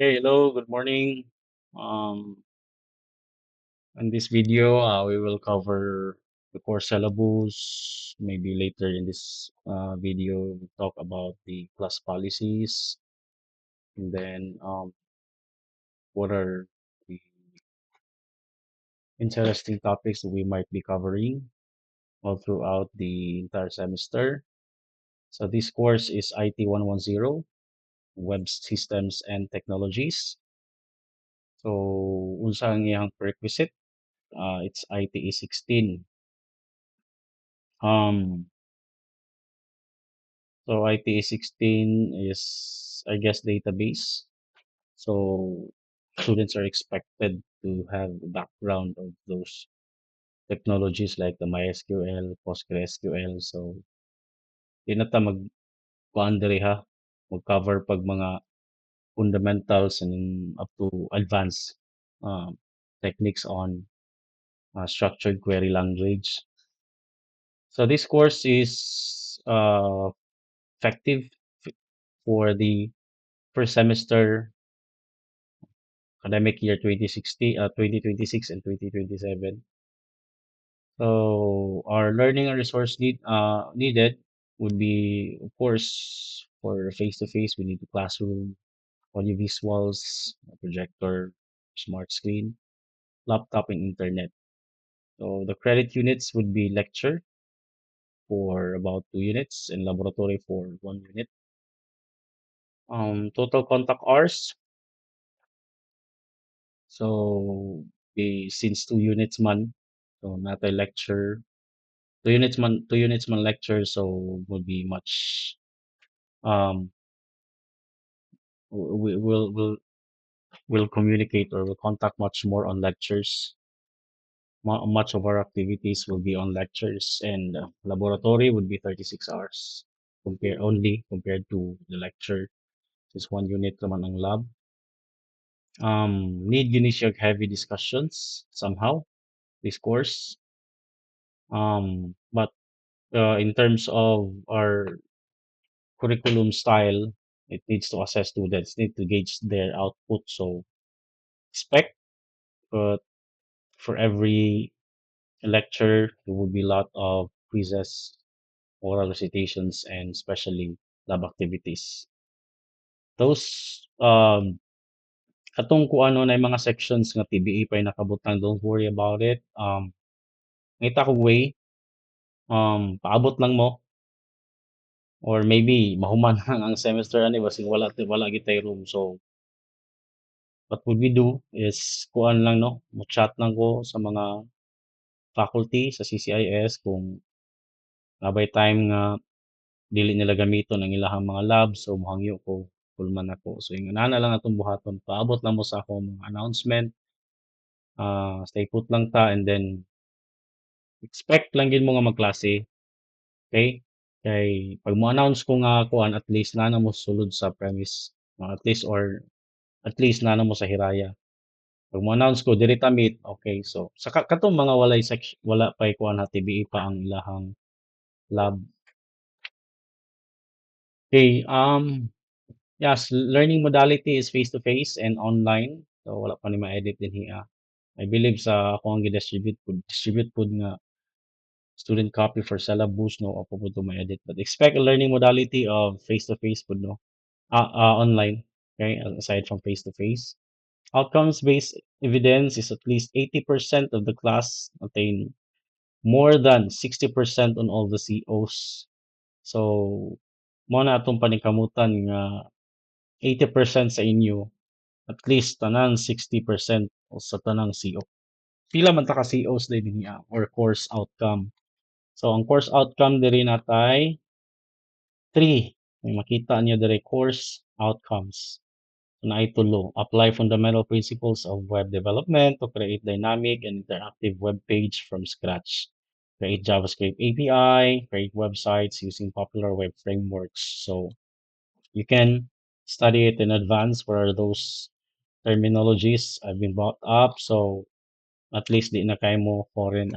Hey, hello, good morning. Um, in this video, we will cover the core syllabus. Maybe later in this video, we'll talk about the class policies, and then what are the interesting topics that we might be covering all throughout the entire semester. So this course is IT 110, Web Systems and Technologies. So, unsa ang iyang prerequisite? It's ITE 16. Um, so ITE 16 is, I guess, database. So students are expected to have a background of those technologies like the MySQL, PostgreSQL. So, di na ta kuan diri ha, mag-cover pag mga fundamentals and up to advanced um, techniques on structured query language. So this course is effective for the first semester academic year 2026 and 2027. So our learning and resource needed would be, of course, for face-to-face, we need a classroom, audio visuals, a projector, smart screen, laptop, and internet. So the credit units would be lecture for about 2 units and laboratory for 1 unit. Total contact hours. So since 2 units man, so not a lecture 2 units man lecture, so would be much um we'll communicate or we'll contact much more on lectures. Much of our activities will be on lectures, and laboratory would be 36 hours compared to the lecture. Just 1 unit naman ang lab. Need yun siya heavy discussions somehow this course. But in terms of our curriculum style, it needs to assess students, need to gauge their output. So expect, but for every lecture, there will be a lot of quizzes, oral recitations, and especially lab activities. Those, katong kung ano na yung mga sections nga TBE pa yung nakabutang, don't worry about it. Ngita ko way, paabot lang mo, or maybe mahuman lang ang semester ani, basig wala gitay room. So, what would we do is kuan lang no, mo-chat lang ko sa mga faculty sa CCIS kung nabay time nga dili nila gamiton ang ilahang mga labs, so mohangyo ko kulman ako. So yung ana lang atong buhaton, paabot lang mo sa akong mga announcement, stay put lang ta, and then expect lang gid mo nga magklase, okay? Kay pag mo announce ko nga kuan, at least na mo sulod sa premise, at least, or at least na mo sa hiraya. Pag mo announce ko diri ta meet, okay? So sa katong mga wala pay kuan ha TBE pa ang ilahang lab. Okay, yes, learning modality is face to face and online. So wala pa ni ma-edit din hiya. I believe sa ako ang distribute pud nga student copy for syllabus, no, ako pud to ma-edit. But expect a learning modality of face to face pud, no. Online, okay, aside from face to face. Outcomes based evidence is at least 80% of the class attain more than 60% on all the COs. So mo na atong paningkamutan nga 80% sa inyo, at least tanan 60% o sa tanang CO. Pila man ta ka COs din niya or course outcome. So ang course outcome diri natay 3. May makita niyo diri course outcomes. Naay tulo. Apply fundamental principles of web development to create dynamic and interactive web page from scratch. Create JavaScript API, create websites using popular web frameworks. So you can study it in advance. Where are those terminologies have been brought up? So at least di na kayo mo foreign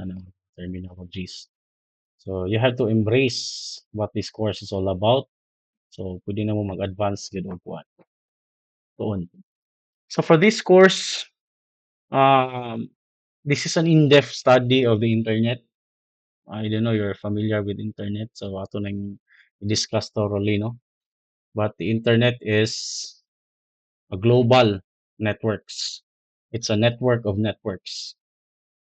terminologies. So you have to embrace what this course is all about. So pwede na mo mag-advance gid og kuan. Tuon. So for this course, um, this is an in-depth study of the internet. I don't know you're familiar with internet, so ato nang i-discuss thoroughly, no? But the internet is a global networks. It's a network of networks.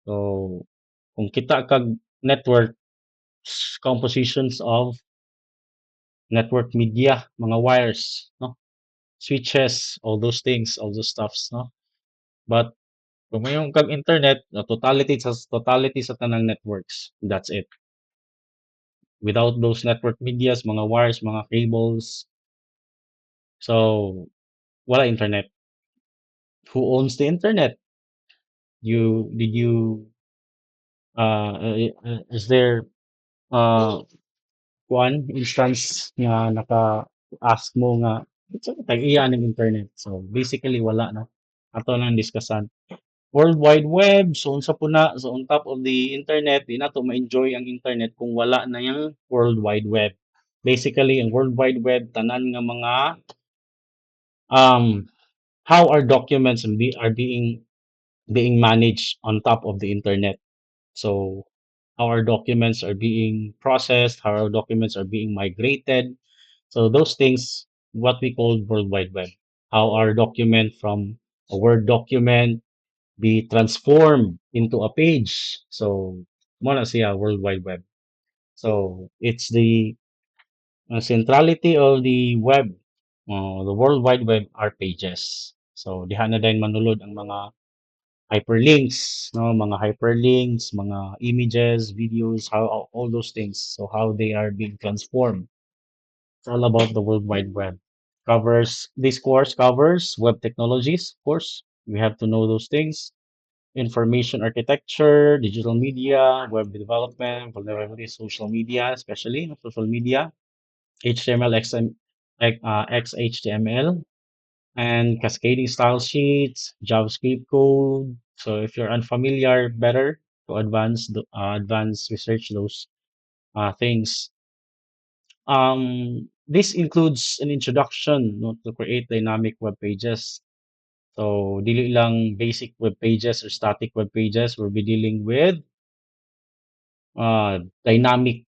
So kung kita kag network compositions of network media, mga wires, no? Switches, all those things, all those stuffs, no? But kung mayroon kag internet, totality sa tanang networks. That's it. Without those network medias, mga wires, mga cables, so wala internet. Who owns the internet? You is there uh one instance nga naka-ask mo nga tag-iya ng internet. So basically wala na. Ato lang discussan. World Wide Web, so unsa po na, so on top of the internet, di na to ma-enjoy ang internet kung wala na yung World Wide Web. Basically, ang World Wide Web, tanan nga mga, um, how our documents are being managed on top of the internet. So, how our documents are being processed, how our documents are being migrated. So, those things, what we call World Wide Web. How our document from a Word document be transformed into a page. So, mo na siya World Wide Web. So, it's the centrality of the web, the World Wide Web are pages. So, diha na din manulod ang mga hyperlinks, no, mga hyperlinks, mga images, videos, how all those things. So, how they are being transformed. It's all about the World Wide Web. This course covers web technologies, of course. We have to know those things, information architecture, digital media, web development, vulnerability, social media, especially social media, HTML, XHTML, and cascading style sheets, JavaScript code. So if you're unfamiliar, better to advance research those things. This includes an introduction, no, to create dynamic web pages. So, dili lang basic web pages or static web pages. We'll be dealing with dynamic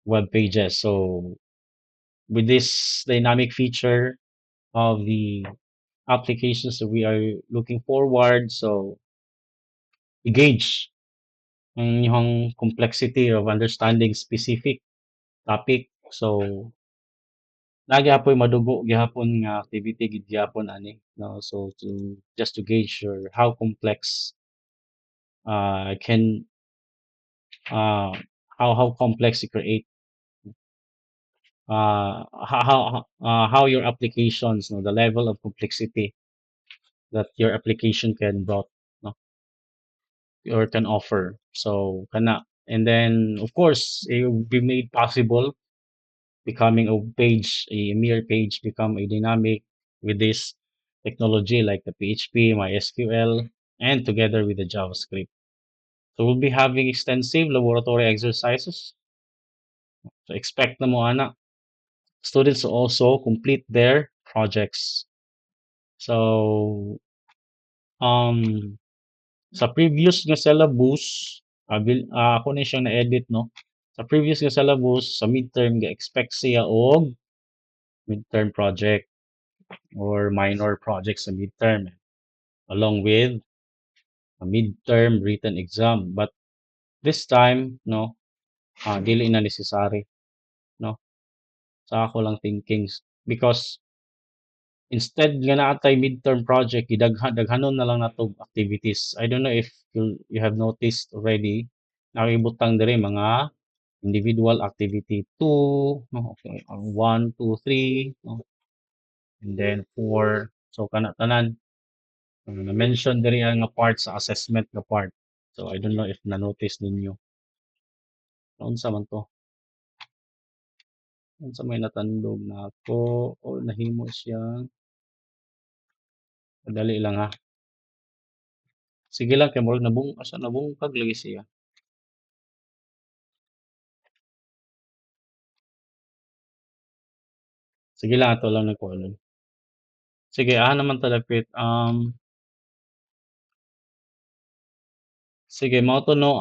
web pages. So, with this dynamic feature of the applications that we are looking forward, so gauge ang yung complexity of understanding specific topic. So, nagyapoy madugo gihapon nga activity gid gyapon ani, no? So, just to gauge your how complex can uh how complex you create how your applications, no, the level of complexity that your application can brought, no, or can offer. So kana, and then of course it will be made possible becoming a page, a mere page become a dynamic with this technology like the PHP, MySQL, and together with the JavaScript. So we'll be having extensive laboratory exercises. So expect na mo ana. Students also complete their projects. So um sa previous nga syllabus, ako na siyang na-edit, no? Sa previous nga syllabus, sa midterm, ga-expect siya og midterm project or minor project sa midterm, along with a midterm written exam. But this time, no, dili na necessary, no? Sa ako lang thinking, because instead nga naatay midterm project, daghanon na lang natog activities. I don't know if you have noticed already, nakibutang diri mga individual activity 2, no, okay, 1, 2, 3, no, and then 4. So kana tanan, na-mention diri ang nga part sa assessment nga part. So I don't know if na-notice ninyo. Unsa man to? Unsa may natandog na ako o nahimo siya. Madali lang ha. Sige lang kay murag nabungkag lagi siya. Sige lang ato lang nagkuhanon. Sige, naman talapit. Sige, mao to no.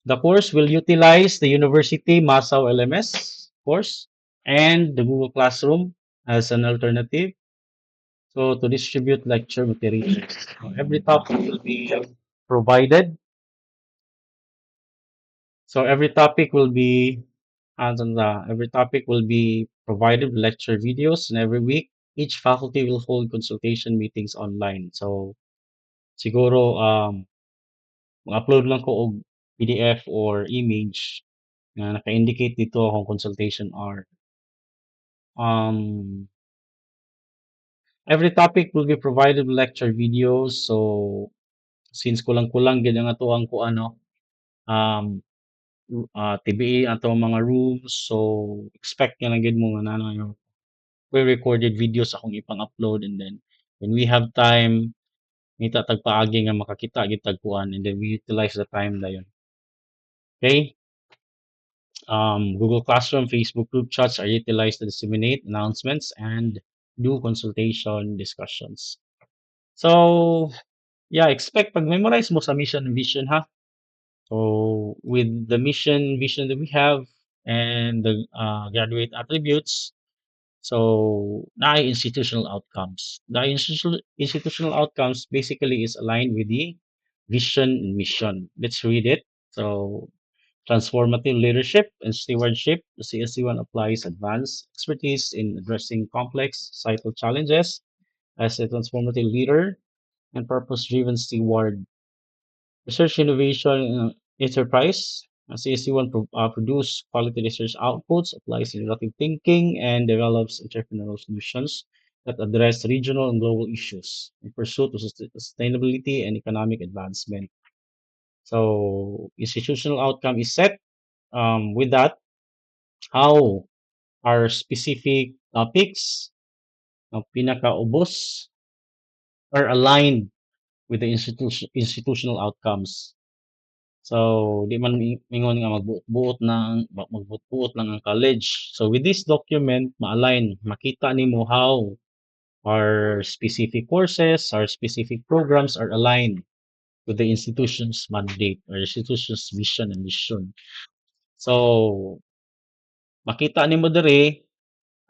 The course will utilize the University Masaw LMS course and the Google Classroom as an alternative. So to distribute lecture materials. So every topic will be provided. So every topic will be provided with lecture videos, and every week each faculty will hold consultation meetings online. So siguro mag-upload lang ko og PDF or image na naka-indicate dito kung consultation hour. Um, every topic will be provided with lecture videos. So since kulang-kulang gid ang ato ang kuano um TBA ato ang mga rooms, so expect na lang gid mo nga na yung pre-recorded videos akong ipang-upload, and then when we have time ngita tag paagi nga makakita gid tag kuan, and then we utilize the time dayon. Okay? Google Classroom, Facebook group chats are utilized to disseminate announcements and do consultation discussions. So, yeah, expect pag-memorize mo sa mission and vision ha. So, with the mission vision that we have and the graduate attributes, so na institutional outcomes. The institutional outcomes basically is aligned with the vision and mission. Let's read it. So, transformative leadership and stewardship. The CSC1 applies advanced expertise in addressing complex societal challenges as a transformative leader and purpose-driven steward. Research innovation enterprise. CSC1 produce quality research outputs, applies innovative thinking, and develops entrepreneurial solutions that address regional and global issues in pursuit of sustainability and economic advancement. So, institutional outcome is set. With that, how are specific topics ng pinakaubos are aligned with the institutional outcomes. So, di man mingon nga magbuot-buot lang ang college. So, with this document, ma-align, makita nimo how our specific courses, our specific programs are aligned with the institution's mandate or institution's vision and mission. So, makita nimo dire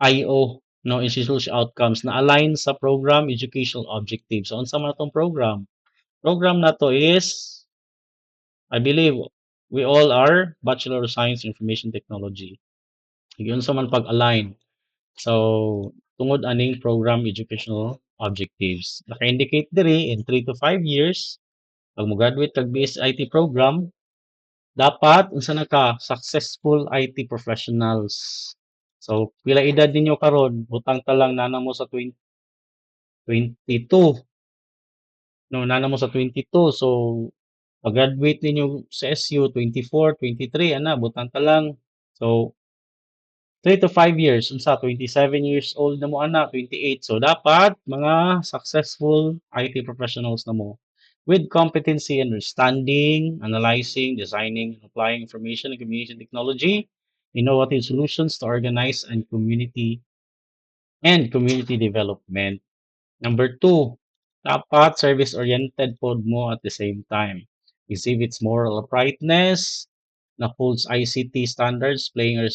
IO, no, institutional outcomes na align sa program educational objectives. So, unsa man atong program? Program na to is, I believe, we all are Bachelor of Science Information Technology. Yun sa man pag-align. So, tungod aning program educational objectives. Naka-indicate diri in 3 to 5 years, pag mo-graduate kag BSIT program, dapat unsa na ka successful IT professionals. So, pila edad ninyo karon? Butang ta lang nana mo sa 22. No, nana mo sa 22. So, pag-graduate ninyo sa SU 24, 23 ana butang ta lang. So, 3 to 5 years unsa 27 years old na mo ana, 28. So, dapat mga successful IT professionals na mo with competency in understanding, analyzing, designing, and applying information and communication technology, innovative solutions to organize and community development. Number two, dapat service-oriented pod mo at the same time. Exhibits moral uprightness, upholds ICT standards, playing a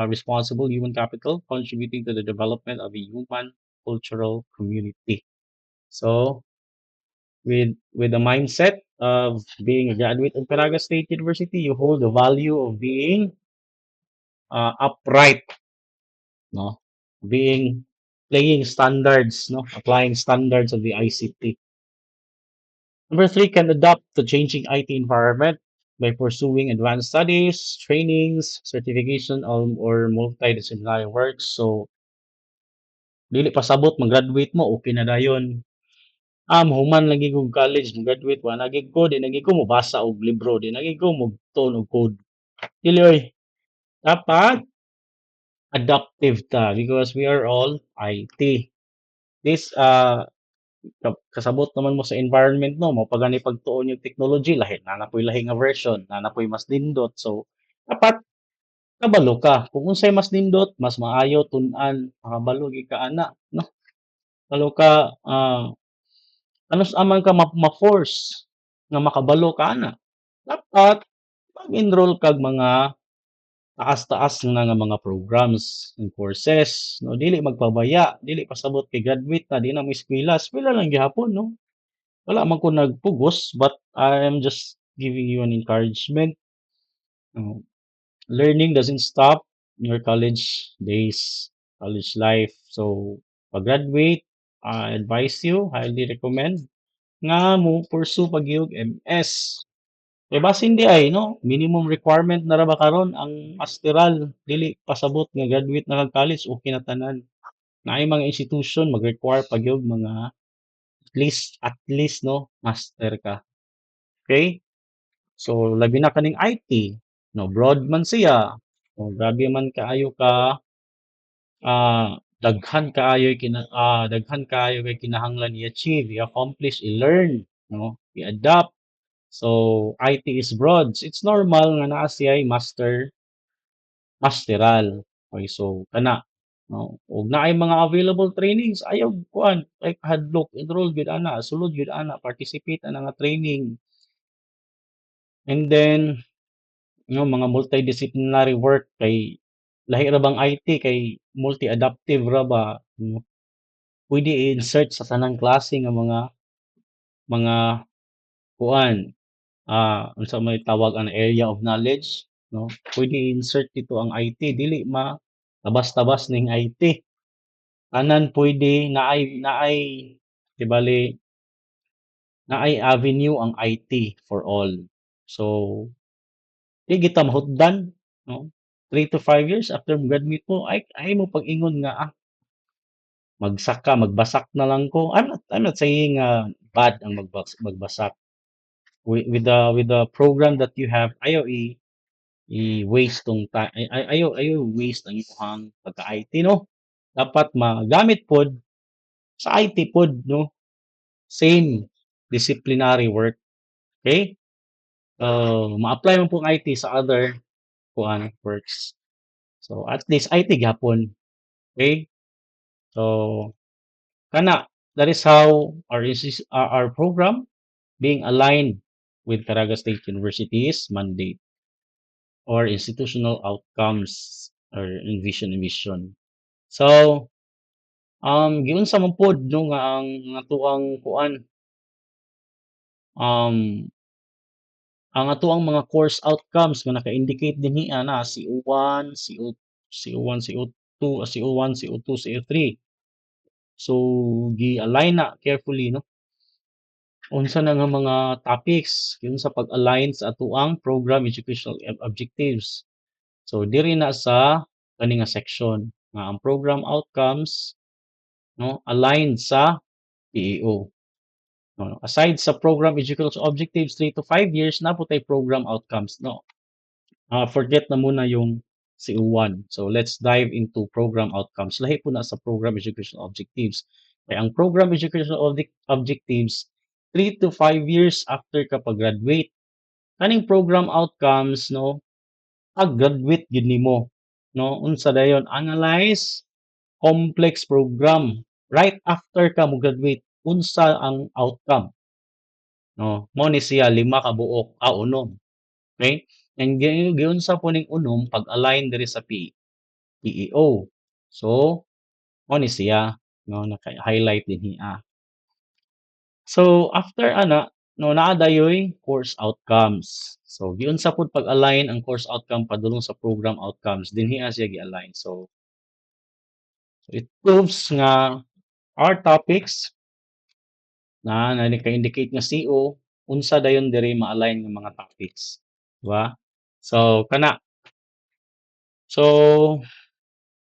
responsible human capital, contributing to the development of a human cultural community. So, with the mindset of being a graduate of Caraga State University, you hold the value of being upright, no? Being playing standards, no? Applying standards of the ICT. Number three, can adapt to changing IT environment by pursuing advanced studies, trainings, certification, or multidisciplinary work. So, dili pasabot mag-graduate mo, okay na dayon. Human lagi ko college, mag-graduate, wa lagi ko, di lagi ko mabasa og libro, di lagi ko magtuon og code. Dili oy, dapat adaptive ta because we are all IT. This kasabot naman mo sa environment no, mo pagani pagtuon yung technology lahi na napoy lahi nga version, na napoy mas nindot. So dapat kabalo ka. Kung unsay mas nindot, mas maayo tun-an, makabalo gyud ka ana, no? Kalo ka ano aman ka ma-force nga makabalo ka ana. Dapat mag-enroll kag mga taas-taas na nga mga programs and courses, no, dili magpabaya, dili pasabot kay graduate na, di na mo eskwela, eskwela lang gihapon, no? Wala man ko nagpugos, but I am just giving you an encouragement. No? Learning doesn't stop in your college days, college life. So, pag-graduate, I advise you, highly recommend, nga mo pursue pag-iyog MS. Eh, base hindi ay, no? Minimum requirement na ra ba karon ang masteral, dili pasabot nga graduate na kag college, okay na tanan. Naay mga institution mag-require pag-iyog mga at least, no, master ka. Okay? So, labi na kaning IT, no, broad man siya. O, grabe man kaayo ka, daghan kaayo kay kinahanglan i-achieve, i-accomplish, i-learn, no, i-adapt. So, IT is broad. It's normal nga naa siya masteral. Okay, so kana, no, ug naay mga available trainings ayaw kuan like hadlok enroll gyud ana, sulod gyud ana, participate ana nga training. And then yung mga multidisciplinary work kay lahi ra bang IT kay multi-adaptive ra ba, pwede i-insert sa tanang klase nga mga kuan, unsa may tawag ang area of knowledge, no? Pwede i-insert dito ang IT, dili tabas-tabas ning IT. Tanan pwede naay di bale naay avenue ang IT for all. So, di kita mahutdan, no? 3 to 5 years after mo graduate mo, ay mo pag-ingon nga, magbasak na lang ko. I'm not saying bad ang magbasak. With the program that you have, ayaw i-waste tong time, ayaw waste ang imong pagka-IT, no? Dapat magamit pod sa IT pod, no? Same disciplinary work, okay? Ma-apply mo pong IT sa other works. So at least IT gapon, okay? So kana that is how our program being aligned with Caraga State University's mandate or institutional outcomes or envision mission. So, giunsa man pod no nga ang atuang um ang atuang mga course outcomes nga naka-indicate dinhi ana CO1, CO1, CO2, CO1, CO2, CO3. So, gi-align na carefully, no? Unsa na nga mga topics yun sa pag-align sa atuang program educational objectives. So diri na sa kani nga section nga ang program outcomes, no, aligned sa PEO. No? Aside sa program educational objectives 3 to 5 years na po tay program outcomes, no. Forget na muna yung CO1. So let's dive into program outcomes. Lahi po na sa program educational objectives. Kaya ang program educational objectives 3 to 5 years after ka pag-graduate. Kaning program outcomes, no, pag-graduate gid nimo, no, unsa dayon analyze complex program right after ka mo graduate, unsa ang outcome, no, mo ni siya 5 ka buok, unom, okay, and giunsa po ning unom pag-align diri sa PEO. So mo ni siya, no, naka-highlight dinhi. So after ana, no, naa dayoy course outcomes. So giunsa pod pag-align ang course outcome padulong sa program outcomes, dinhi siya gi-align. So it proves nga our topics na naka-indicate nga CO, unsa dayon diri ma-align nga mga topics, di ba? So kana. So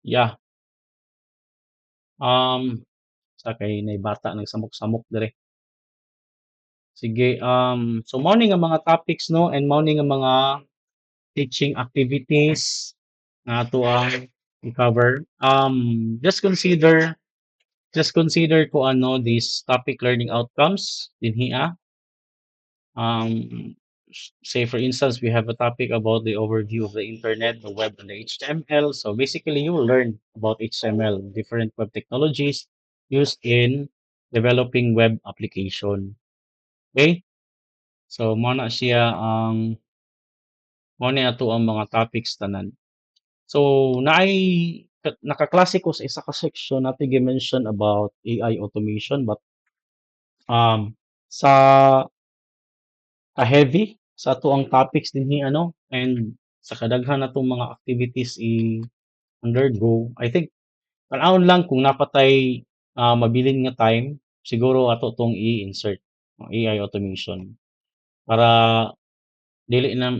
yeah, sa kay nay bata nagsamok-samok diri. Sige, so mao ni nga mga topics, no, and mao ni nga mga teaching activities na ato ang i-cover. Just consider ko ano these topic learning outcomes dinhi. Say for instance, we have a topic about the overview of the internet, the web, and the HTML. So basically, you will learn about HTML, different web technologies. used in developing web application. Okay? So, mo na siya ang mo ni ato ang mga topics tanan. So, nakaklase ko sa isa ka section natin gi-mention about AI automation but um sa ka-heavy sa ato ang topics dinhi ano and sa kadaghan natong mga activities undergo, I think tan-awon lang kung napatay mabilin nga time, siguro ato 'tong i-insert ang AI automation para dili na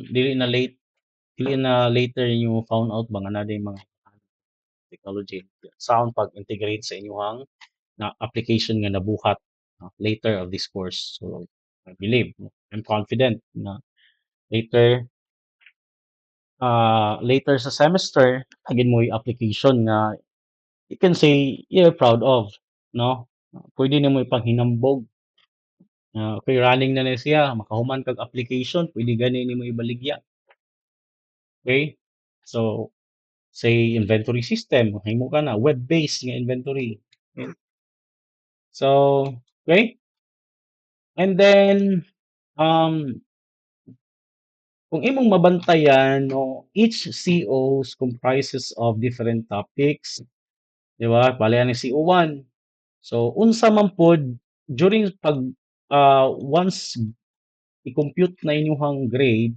later niyo found out ba nga naday mga technology sound pag-integrate sa inyong na application nga nabuhat later of this course. So I believe, I'm confident na later later sa semester agin mo yung application nga you can say you're proud of, no? Pwede na mo ipanghinambog okay running na na siya makahuman kag application pwede gani nimo ibaligya. Okay? So say inventory system mahimo ka na web-based nga inventory. Okay? So, okay? And then um kung imong mabantayan no each COs comprises of different topics, di ba? Bali ani CO1. So unsa man pod during pag once i-compute na inyong grade,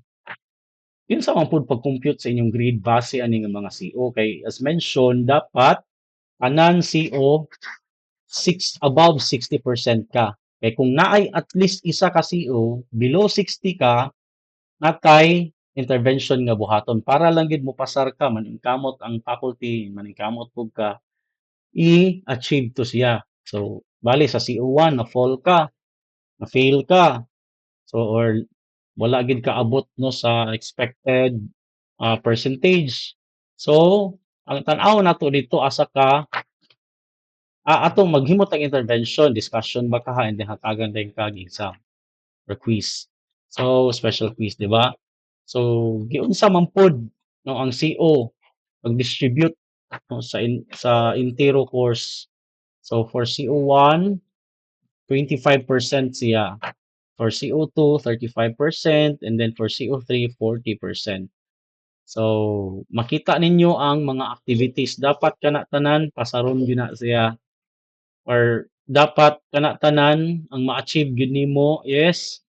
yun sa man pod pag-compute sa inyong grade base ani nga mga CO kay as mentioned dapat tanan CO above 60% ka. Kay kung naay at least isa ka CO below 60 ka natay intervention nga buhaton para lang gid mo pasar ka maningkamot ang faculty maningkamot pud ka i-achieve to siya. So bali sa CO1 na fall ka, na fail ka. So or wala gid ka abot no sa expected percentage. So ang tan-aw nato dito asa ka atong maghimo tag intervention, discussion ba ka ha and then hatagan din kag exam or quiz. So special quiz, di ba? So giunsa man pod no ang CO mag-distribute no, sa intero course. So for CO1 25% siya. For CO2, 35%, and then for CO3, 40%. So, makita ninyo ang mga activities. Dapat kana tanan, pasaron yun na siya. Or dapat kana tanan, ang ma-achieve yun nimo is,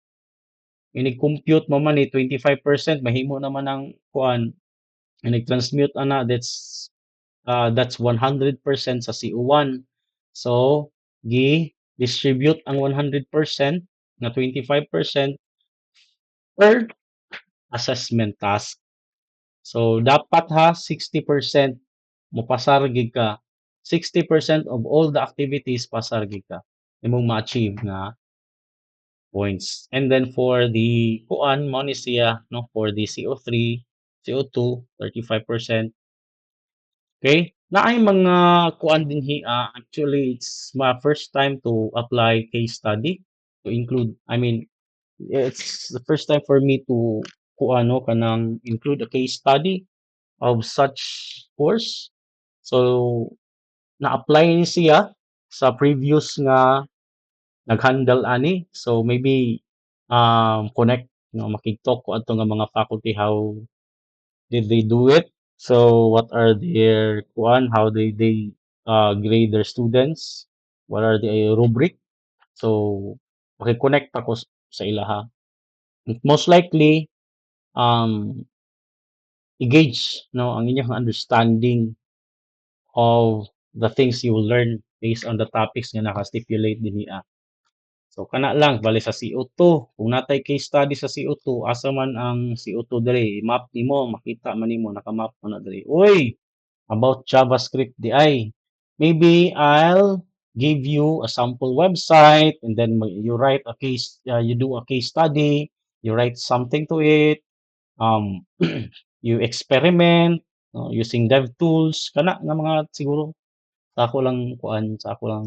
inig-compute mo man 25%, mahimo naman ang kuan, inig-transmute ana, that's 100% sa CO1. So, distribute ang 100% na 25% per assessment task. So, dapat ha, 60% mo pasar gid ka. 60% of all the activities pasar gid ka. Imong ma-achieve na points. And then for the kuan mo ni siya no for the CO3, CO2 35%. Okay? Naay mga kuan dinhi actually it's my first time to apply case study to include I mean it's the first time for me to kuano kanang include a case study of such course. So na-apply ni siya sa previous nga nag-handle ani. So maybe connect no makig-talk ko adto nga mga faculty how did they do it? So what are their kuan? How they grade their students? What are the rubric? So makikonnect ako sa ilaha. Most likely um i-gauge no ang inyong understanding of the things you will learn based on the topics nga naka-stipulate dinhi. So kana lang bali sa CO2 kung natay case study sa CO2 asa man ang CO2 diri map nimo makita man nimo naka-map man na diri. Uy, about JavaScript di ay. Maybe I'll give you a sample website and then you write a case, you do a case study, you write something to it, um, you experiment using dev tools, kana nga mga siguro sa ako lang kuan, sa ako lang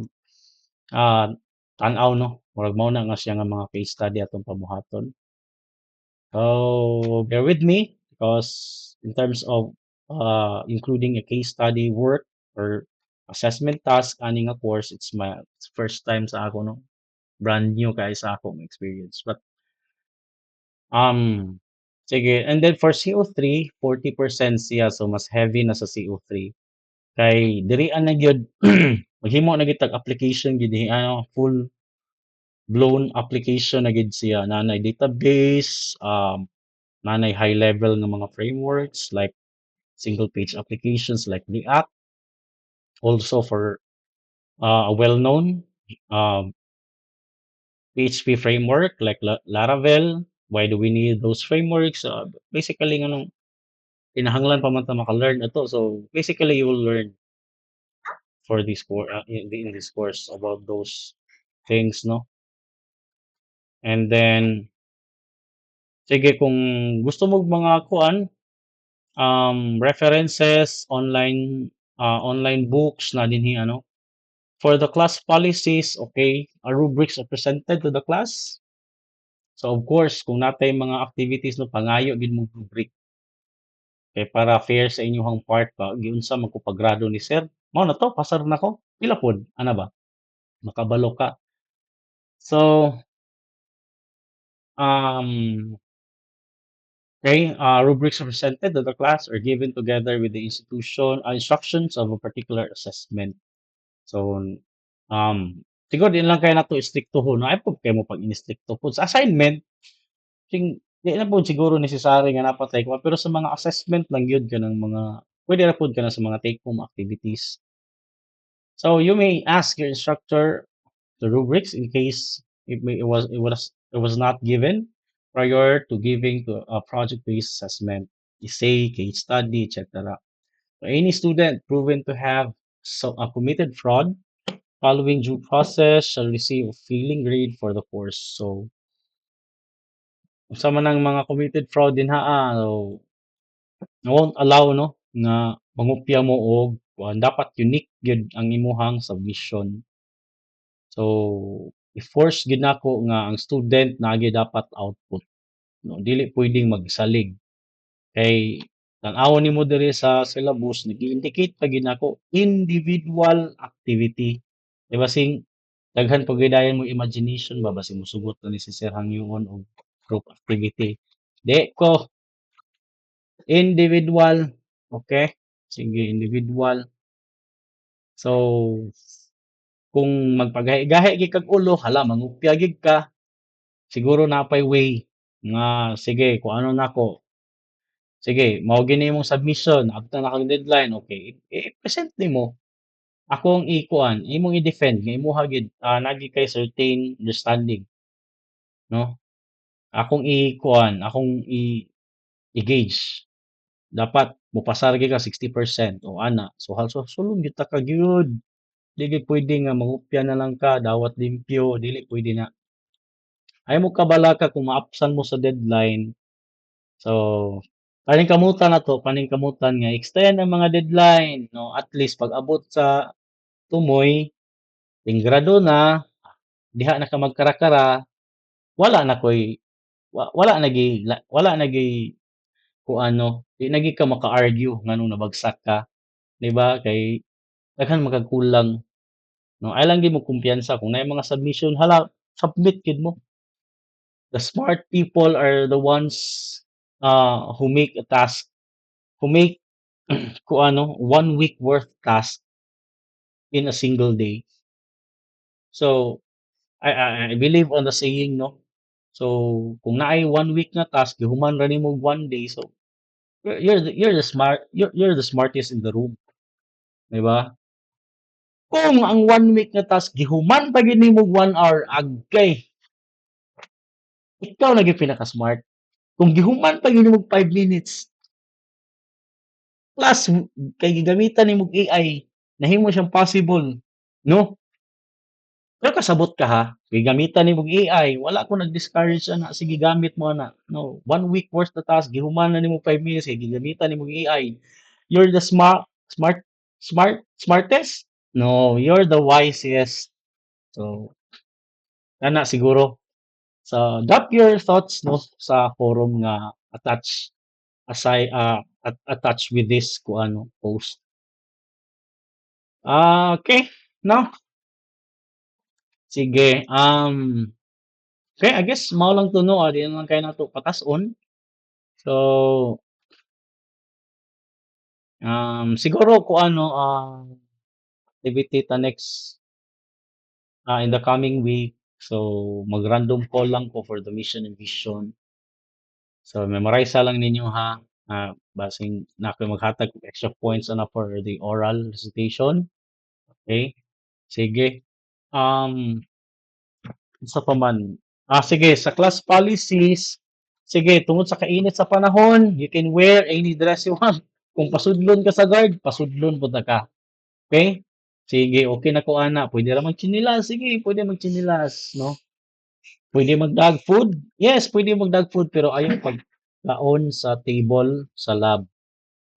ah tan-aw no. Murag mao na nga siya nga mga case study atong pabuhaton. So bear with me because in terms of including a case study work or assessment task ani nga course. It's first time sa ako, no, brand new kay sa akong experience. But sige, and then for CO3, 40% siya, so mas heavy na sa CO3. Kay diri na gyud maghimo na gyud tag application gyud ano, full blown application na gyud siya. Nanay database, nanay high level nga mga frameworks like single page applications like React, also for a well-known um, PHP framework like Laravel. Why do we need those frameworks? Basically, nga kinahanglan pa man ta maka-learn ito. So basically, you will learn for this course in this course about those things, no? And then sige kung gusto mo mga kuan, references, online books na dinhi ano. For the class policies, okay, rubrics are presented to the class. So of course, kung natay mga activities no pangayo gid mo rubric kay para fair sa inyong part ba giunsa man ko paggrado ni sir. Mao na to, pasar na ko. Pila pod, ana ba? Makabalo ka. So, um, okay, rubrics are presented to the class or given together with the institution instructions of a particular assessment. So, siguro din lang kaya nato istriktuhon. Ay po kayo mo pag inistrikto po. Sa assignment, di na po siguro necessary nga napatay ko. Pero sa mga assessment lang yun ka ng mga, pwede na po ka na sa mga take-home activities. So you may ask your instructor the rubrics in case it was not given prior to giving to a project-based assessment, essay, case study, etc. So any student proven to have committed fraud following due process shall receive a failing grade for the course. So, unsa man ang mga committed fraud din so, won't allow no nga mangupya mo og dapat unique gyud ang imuhang submission. So, i-force gid nako nga ang student na gyud dapat output, no, dili pwedeng magsalig. Kay tan-awon nimo diri sa syllabus nag-indicate pa gid nako individual activity. Di ba sing daghan pa gyudayon mo imagination ba basi mosugot na ni si Sir Hangyoon og group activity. Di ko individual, okay? Sige, individual. So, kung magpagahi-gahi gid kag ulo, hala mangupya gid ka, siguro napay way nga sige kung ano nako. Sige, mao gini imong submission, abtan na kang deadline, okay. I-present nimo. Akong ikuan, imong i-defend nga imuha gid nagi kay certain understanding, no? Akong i-gauge. Dapat mopasar gyud ka 60% o ana. So halso sulong gyud ta ka gyud. Dili pwede nga mangupya na lang ka, dawat limpyo, dili pwede na. Ay mo kabala ka kung maapsan mo sa deadline. So, paningkamutan na to, paningkamutan nga extend ang mga deadline, no? At least pag abot sa tumoy, grado na, diha na ka magkara-kara, wala na koy wala nagi kung ano, di nagi ka maka-argue nganong nabagsak ka, 'di ba? Kay daghan magkulang, no? Ay lang gyud mo kumpiyansa kung naay mga submission, hala submit gid mo. The smart people are the ones who make a task, who make kung ano, 1 week worth task in a single day. So, I believe on the saying, no? So, kung naay 1 week nga task, gihuman ra nimo 1 day, so you're the smartest in the room, 'di ba? Kung ang 1 week nga task gihuman pa gid nimo 1 hour, agkay ikaw na gyud pinaka-smart. Kung gihuman pa gyud nimo 5 minutes, plus kay gigamitan nimo AI, nahimo siyang possible, no? Pero kasabot ka ha, gigamitan nimo AI, wala ko nag-discourage ana, sige gamit mo ana. No, 1 week worth the task, gihuman na nimo 5 minutes, kay gigamitan nimo AI. You're the smartest? No, you're the wisest. So, kana siguro. So, drop your thoughts no sa forum nga attach with this ko ano post. Okay, no, sige, okay, I guess mao lang to, no, di naman kayo nato patas-on. So, siguro kung ano, activity ta next, in the coming week. So, mag-random call lang ko for the mission and vision. So, memorize lang ninyo ha. Basing na ako maghatag og extra points na for the oral recitation. Okay? Sige. Um, Isa pa man. Sige, sa class policies, sige, tungod sa kainit sa panahon, you can wear any dress you want. Kung pasudlon ka sa guard, pasudlon po ka. Okay? Sige, okay na ko ana. Pwede ra magchinilas. Sige, pwede magchinilas, no? Pwede mag-dog food. Yes, pwede mag-dog food pero ayaw pagkaon sa table sa lab,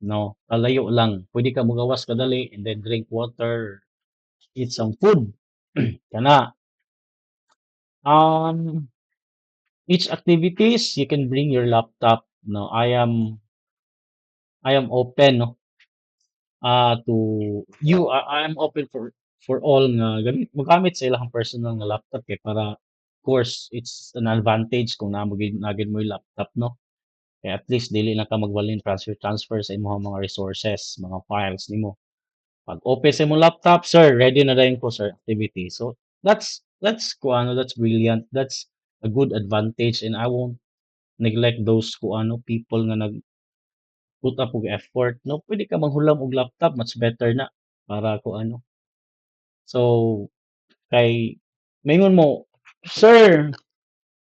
no? Kalayo lang. Pwede ka magawas kadali and then drink water, eat some food. Kana. Um, each activities you can bring your laptop. No, I am open, no, to you. I am open for all nga magamit sa ilang personal nga laptop kay para of course it's an advantage kung nagid mo yung laptop, no. Kaya at least dili na ka magbalhin transfer sa imong mga resources, mga files nimo. Pag open sa imong laptop, sir, ready na dayon ko sir activity. So that's kuano, that's brilliant. That's a good advantage and I won't neglect those kuano people nga nag-put up og effort. No, pwede ka manghulam og laptop, much better na para kuano. So kay maingon mo, sir,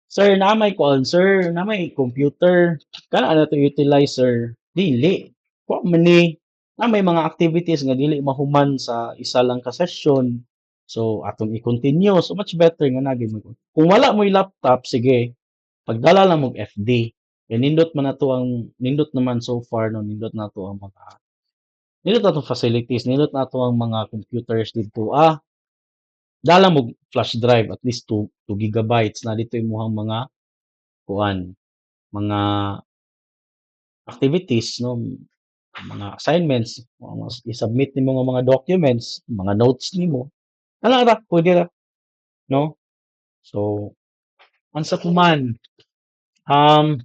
sir namay kuan, sir namay computer. Kana na to utilize sir. Dili. Wa man ni na may mga activities nga dili mahuman sa isa lang ka session. So atong i-continue. So much better nga na gyud mo. Kung wala mo'y laptop, sige, pagdala lang mong FD. Kaya nindot man nato ang nindot naman so far no nindot nato ang mga nindot nato facilities, nindot nato ang mga computers dito. Dala mo flash drive at least 2 gigabytes na dito imong mga kuan, mga activities no, mga assignments, mga i-submit nimo nga mga documents, mga notes nimo. Ana ra pwede ra no. So unsa pa man, um,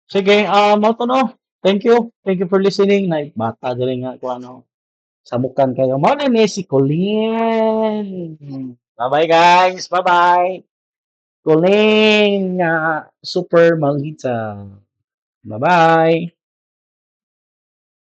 sige, mao to no. Thank you. Thank you for listening. Bata diri nga kuan no. Samukan kayo. Mao na ni si Colleen. Bye-bye guys. Bye-bye. Colleen, super mangita. Bye-bye.